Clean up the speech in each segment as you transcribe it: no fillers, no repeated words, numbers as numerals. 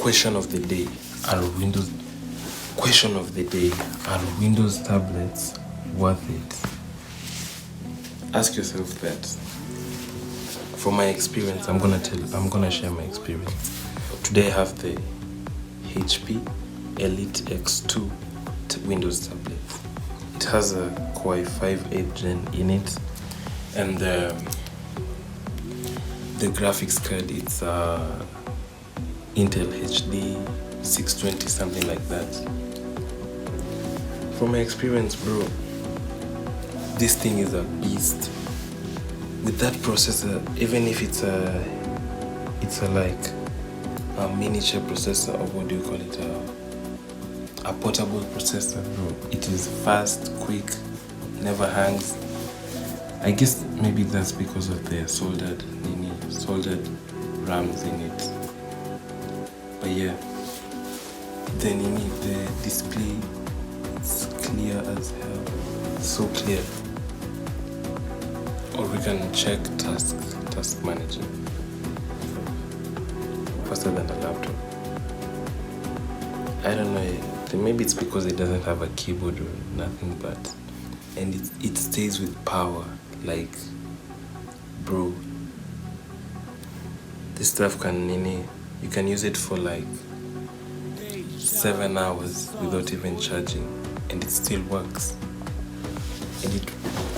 Question of the day: Are Windows tablets worth it? Ask yourself that. From my experience, I'm gonna share my experience. Today I have the HP Elite X2 Windows tablet. It has a Core i5 8th Gen in it, and the graphics card, it's Intel HD 620, something like that. From my experience, bro, this thing is a beast. With that processor, even if it's a miniature processor, or what do you call it, a portable processor, bro, it is fast, quick, never hangs. I guess maybe that's because of the soldered RAMs in it. But yeah, then the display, it's clear as hell, so clear. Or we can check task manager, faster than a laptop. I don't know, maybe it's because it doesn't have a keyboard or nothing, and it stays with power. Like, bro, this stuff you can use it for like 7 hours without even charging, and it still works. And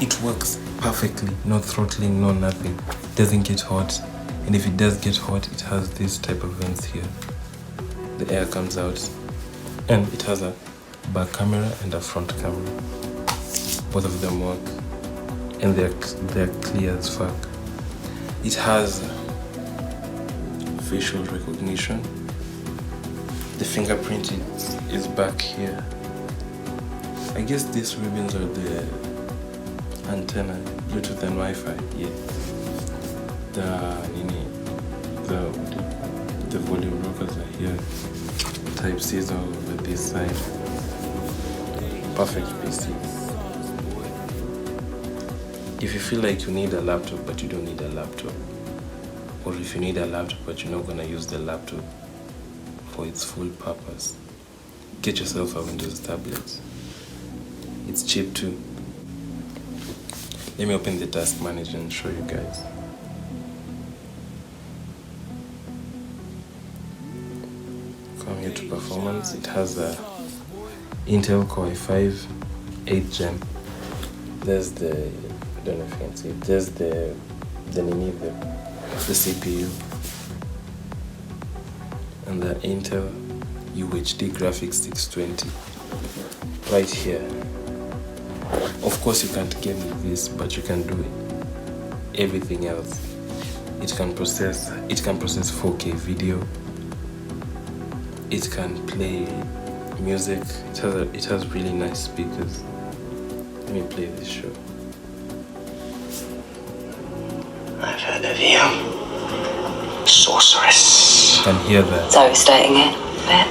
it works perfectly, no throttling, no nothing. It doesn't get hot, and if it does get hot, it has this type of vents here. The air comes out, and it has a back camera and a front camera. Both of them work, and they're clear as fuck. It has facial recognition. The fingerprint is back here. I guess these ribbons are the antenna, Bluetooth and Wi-Fi. Yeah. The volume rockers are here. Type C's all over this side. Perfect PC. If you feel like you need a laptop but you don't need a laptop, or if you need a laptop but you're not gonna use the laptop for its full purpose, get yourself a Windows tablet. It's cheap too. Let me open the task manager and show you guys. Come here to performance. It has a Intel Core i5 8th Gen. There's I don't know if you can see it. There's the CPU and the Intel UHD graphics 620 right here. Of course you can't game with this, but you can do everything else. It can process 4K video. It can play music. It has really nice speakers. Let me play this show. I've heard of you. Sorceress. You can hear that. So stating it, bet?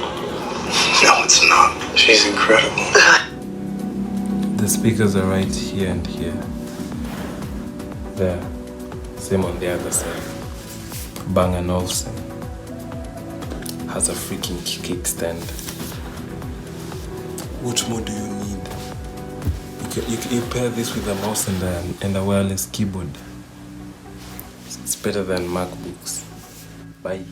No, it's not. She's incredible. The speakers are right here and here. There. Same on the other side. Bang & Olufsen has a freaking kickstand. What more do you need? You pair this with a mouse and a wireless keyboard. It's better than MacBooks. Bye.